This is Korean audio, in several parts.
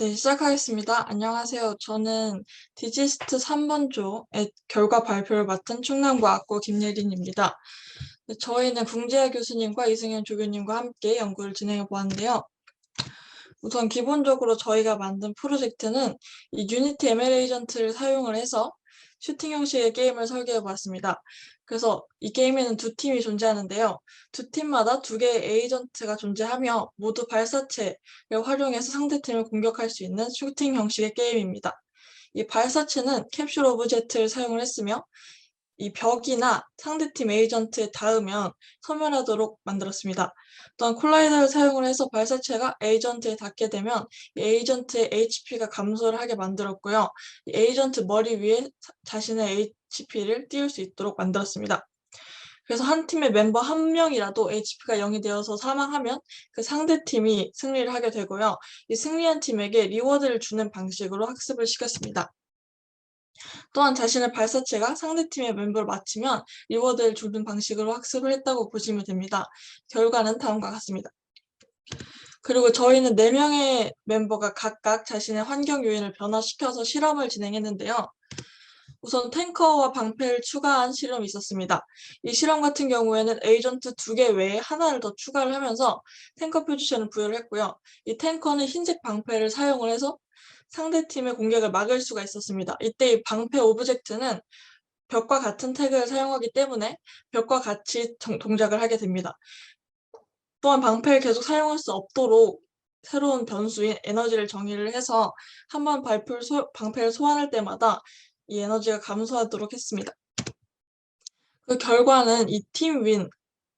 네, 시작하겠습니다. 안녕하세요. 저는 디지스트 3번조의 결과 발표를 맡은 충남과학고 김예린입니다. 네, 저희는 궁재하 교수님과 이승현 조교님과 함께 연구를 진행해 보았는데요. 우선 기본적으로 저희가 만든 프로젝트는 이 유니티 ML 에이전트를 사용을 해서 슈팅 형식의 게임을 설계해 보았습니다. 그래서 이 게임에는 두 팀이 존재하는데요. 두 팀마다 두 개의 에이전트가 존재하며 모두 발사체를 활용해서 상대팀을 공격할 수 있는 슈팅 형식의 게임입니다. 이 발사체는 캡슐 오브젝트를 사용을 했으며 이 벽이나 상대팀 에이전트에 닿으면 소멸하도록 만들었습니다. 또한 콜라이더를 사용을 해서 발사체가 에이전트에 닿게 되면 이 에이전트의 HP가 감소를 하게 만들었고요. 이 에이전트 머리 위에 자신의 HP를 띄울 수 있도록 만들었습니다. 그래서 한 팀의 멤버 한 명이라도 HP가 0이 되어서 사망하면 그 상대팀이 승리를 하게 되고요. 이 승리한 팀에게 리워드를 주는 방식으로 학습을 시켰습니다. 또한 자신의 발사체가 상대팀의 멤버를 맞추면 리워드를 주는 방식으로 학습을 했다고 보시면 됩니다. 결과는 다음과 같습니다. 그리고 저희는 4명의 멤버가 각각 자신의 환경 요인을 변화시켜서 실험을 진행했는데요. 우선 탱커와 방패를 추가한 실험이 있었습니다. 이 실험 같은 경우에는 에이전트 2개 외에 하나를 더 추가를 하면서 탱커 포지션을 부여를 했고요. 이 탱커는 흰색 방패를 사용을 해서 상대팀의 공격을 막을 수가 있었습니다. 이때 이 방패 오브젝트는 벽과 같은 태그를 사용하기 때문에 벽과 같이 동작을 하게 됩니다. 또한 방패를 계속 사용할 수 없도록 새로운 변수인 에너지를 정의를 해서 한번 방패를 소환할 때마다 이 에너지가 감소하도록 했습니다. 그 결과는 이 팀 윈,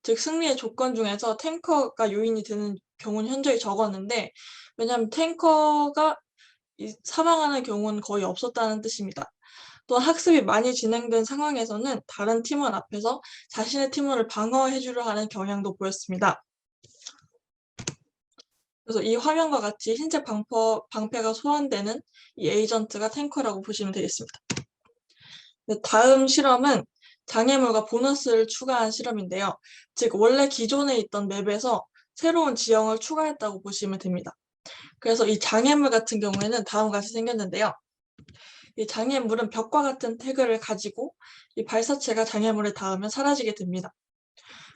즉 승리의 조건 중에서 탱커가 요인이 되는 경우는 현저히 적었는데 왜냐하면 탱커가 사망하는 경우는 거의 없었다는 뜻입니다. 또한 학습이 많이 진행된 상황에서는 다른 팀원 앞에서 자신의 팀원을 방어해주려 하는 경향도 보였습니다. 그래서 이 화면과 같이 흰색 방패가 소환되는 이 에이전트가 탱커라고 보시면 되겠습니다. 다음 실험은 장애물과 보너스를 추가한 실험인데요. 즉 원래 기존에 있던 맵에서 새로운 지형을 추가했다고 보시면 됩니다. 그래서 이 장애물 같은 경우에는 다음과 같이 생겼는데요. 이 장애물은 벽과 같은 태그를 가지고 이 발사체가 장애물에 닿으면 사라지게 됩니다.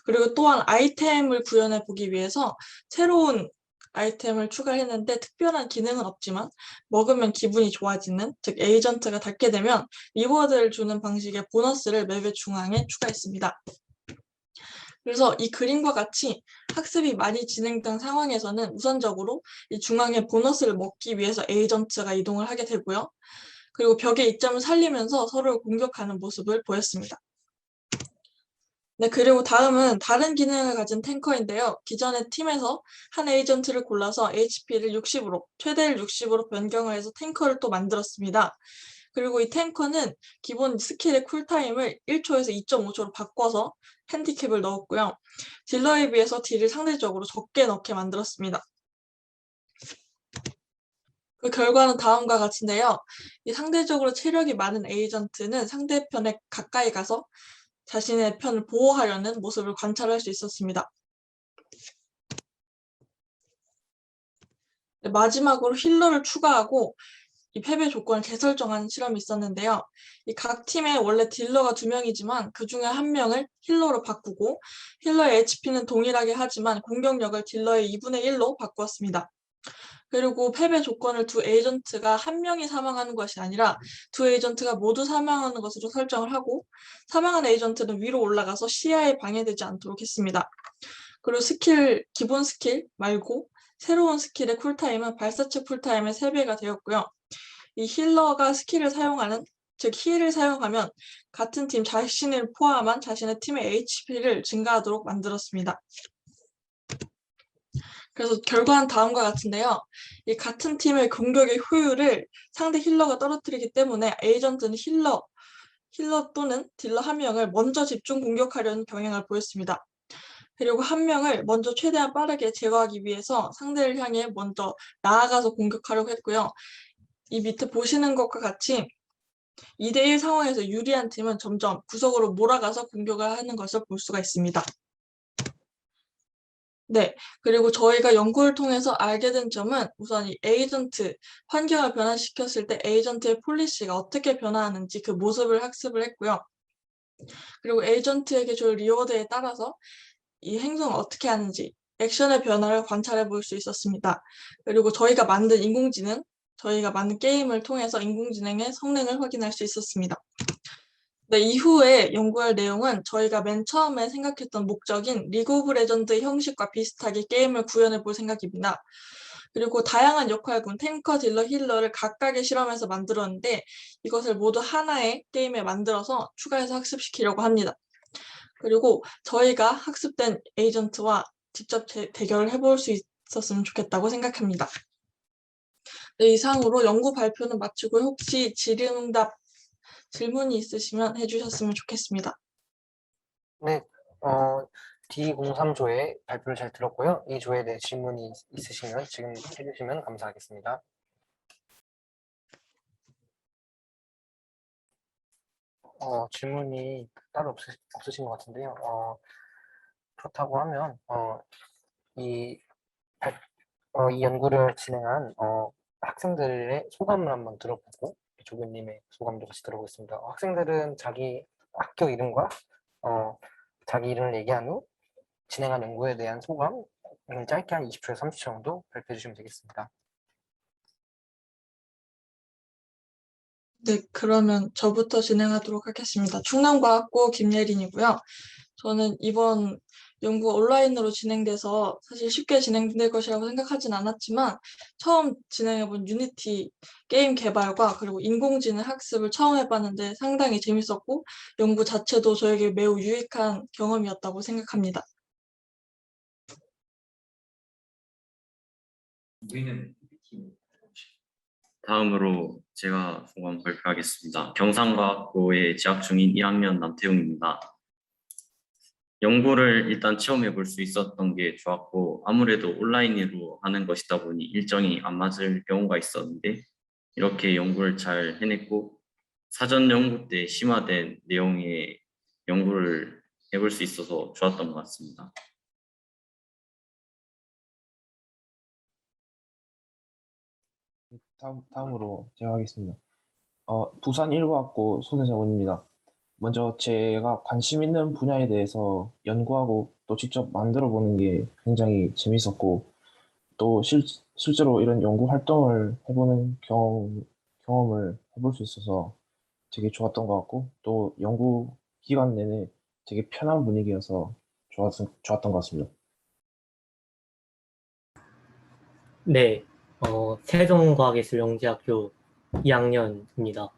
그리고 또한 아이템을 구현해 보기 위해서 새로운 아이템을 추가했는데 특별한 기능은 없지만 먹으면 기분이 좋아지는, 즉 에이전트가 닿게 되면 리워드를 주는 방식의 보너스를 맵의 중앙에 추가했습니다. 그래서 이 그림과 같이 학습이 많이 진행된 상황에서는 우선적으로 이 중앙에 보너스를 먹기 위해서 에이전트가 이동을 하게 되고요. 그리고 벽의 이점을 살리면서 서로를 공격하는 모습을 보였습니다. 네, 그리고 다음은 다른 기능을 가진 탱커인데요. 기존의 팀에서 한 에이전트를 골라서 HP를 60으로, 최대를 60으로 변경을 해서 탱커를 또 만들었습니다. 그리고 이 탱커는 기본 스킬의 쿨타임을 1초에서 2.5초로 바꿔서 핸디캡을 넣었고요. 딜러에 비해서 딜을 상대적으로 적게 넣게 만들었습니다. 그 결과는 다음과 같은데요. 이 상대적으로 체력이 많은 에이전트는 상대편에 가까이 가서 자신의 편을 보호하려는 모습을 관찰할 수 있었습니다. 마지막으로 힐러를 추가하고 이 패배 조건을 재설정한 실험이 있었는데요. 이 각 팀에 원래 딜러가 2명이지만 그 중에 1명을 힐러로 바꾸고 힐러의 HP는 동일하게 하지만 공격력을 딜러의 2분의 1로 바꾸었습니다. 그리고 패배 조건을 두 에이전트가 1명이 사망하는 것이 아니라 두 에이전트가 모두 사망하는 것으로 설정을 하고 사망한 에이전트는 위로 올라가서 시야에 방해되지 않도록 했습니다. 그리고 기본 스킬 말고 새로운 스킬의 쿨타임은 발사체 쿨타임의 3배가 되었고요. 이 힐러가 스킬을 사용하는, 즉 힐을 사용하면 같은 팀 자신을 포함한 자신의 팀의 HP를 증가하도록 만들었습니다. 그래서 결과는 다음과 같은데요. 이 같은 팀의 공격의 효율을 상대 힐러가 떨어뜨리기 때문에 에이전트는 힐러 또는 딜러 1명을 먼저 집중 공격하려는 경향을 보였습니다. 그리고 1명을 먼저 최대한 빠르게 제거하기 위해서 상대를 향해 먼저 나아가서 공격하려고 했고요. 이 밑에 보시는 것과 같이 2대1 상황에서 유리한 팀은 점점 구석으로 몰아가서 공격을 하는 것을 볼 수가 있습니다. 네. 그리고 저희가 연구를 통해서 알게 된 점은 우선 이 에이전트, 환경을 변화시켰을 때 에이전트의 폴리시가 어떻게 변화하는지 그 모습을 학습을 했고요. 그리고 에이전트에게 줄 리워드에 따라서 이 행동을 어떻게 하는지 액션의 변화를 관찰해 볼 수 있었습니다. 그리고 저희가 만든 인공지능, 저희가 만든 게임을 통해서 인공지능의 성능을 확인할 수 있었습니다. 네, 이후에 연구할 내용은 저희가 맨 처음에 생각했던 목적인 리그 오브 레전드 형식과 비슷하게 게임을 구현해 볼 생각입니다. 그리고 다양한 역할군, 탱커, 딜러, 힐러를 각각의 실험에서 만들었는데 이것을 모두 하나의 게임에 만들어서 추가해서 학습시키려고 합니다. 그리고 저희가 학습된 에이전트와 직접 대결을 해볼 수 있었으면 좋겠다고 생각합니다. 네, 이상으로 연구 발표는 마치고 혹시 질의응답 질문이 있으시면 해주셨으면 좋겠습니다. 네, D03조의 발표를 잘 들었고요. 이 조에 대해 질문이 있으시면 지금 해주시면 감사하겠습니다. 질문이 따로 없으신 것 같은데요. 그렇다고 하면 이, 이 연구를 진행한 학생들의 소감을 한번 들어보고 조교님의 소감도 같이 들어보겠습니다. 학생들은 자기 학교 이름과 자기 이름을 얘기한 후 진행한 연구에 대한 소감 짧게 한 20초에서 30초 정도 발표해 주시면 되겠습니다. 네, 그러면 저부터 진행하도록 하겠습니다. 충남과학고 김예린이고요. 저는 이번 연구 온라인으로 진행돼서 사실 쉽게 진행될 것이라고 생각하진 않았지만 처음 진행해본 유니티 게임 개발과 그리고 인공지능 학습을 처음 해봤는데 상당히 재밌었고 연구 자체도 저에게 매우 유익한 경험이었다고 생각합니다. 다음으로 제가 소감 발표하겠습니다. 경상과학고에 재학 중인 1학년 남태용입니다. 연구를 일단 체험해 볼 수 있었던 게 좋았고 아무래도 온라인으로 하는 것이다 보니 일정이 안 맞을 경우가 있었는데 이렇게 연구를 잘 해냈고 사전 연구 때 심화된 내용의 연구를 해볼 수 있어서 좋았던 것 같습니다. 다음으로 제가 하겠습니다. 부산 일과학고 손혜정원입니다. 먼저 제가 관심 있는 분야에 대해서 연구하고 또 직접 만들어 보는 게 굉장히 재밌었고 또 실제로 이런 연구 활동을 해보는 경험을 해볼 수 있어서 되게 좋았던 것 같고 또 연구 기간 내내 되게 편한 분위기여서 좋았던 것 같습니다. 네, 세종과학예술영재학교 2학년입니다.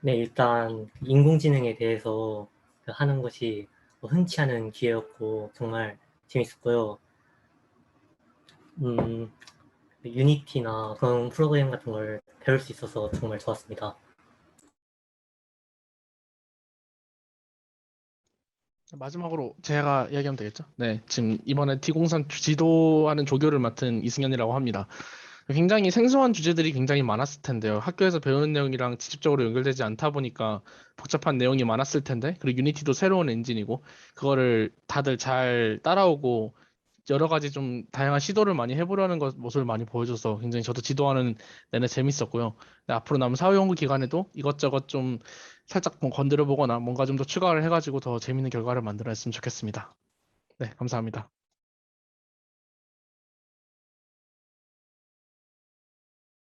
네, 일단 인공지능에 대해서 하는 것이 흔치 않은 기회였고 정말 재밌었고요. 유니티나 그런 프로그램 같은 걸 배울 수 있어서 정말 좋았습니다. 마지막으로 제가 이야기하면 되겠죠? 네, 지금 이번에 T03 지도하는 조교를 맡은 이승현이라고 합니다. 굉장히 생소한 주제들이 굉장히 많았을 텐데요. 학교에서 배우는 내용이랑 직접적으로 연결되지 않다 보니까 복잡한 내용이 많았을 텐데, 그리고 유니티도 새로운 엔진이고, 그거를 다들 잘 따라오고, 여러 가지 좀 다양한 시도를 많이 해보려는 모습을 많이 보여줘서 굉장히 저도 지도하는 내내 재밌었고요. 네, 앞으로 남은 사회연구 기간에도 이것저것 좀 살짝 뭐 건드려 보거나 뭔가 좀 더 추가를 해가지고 더 재밌는 결과를 만들어냈으면 좋겠습니다. 네, 감사합니다.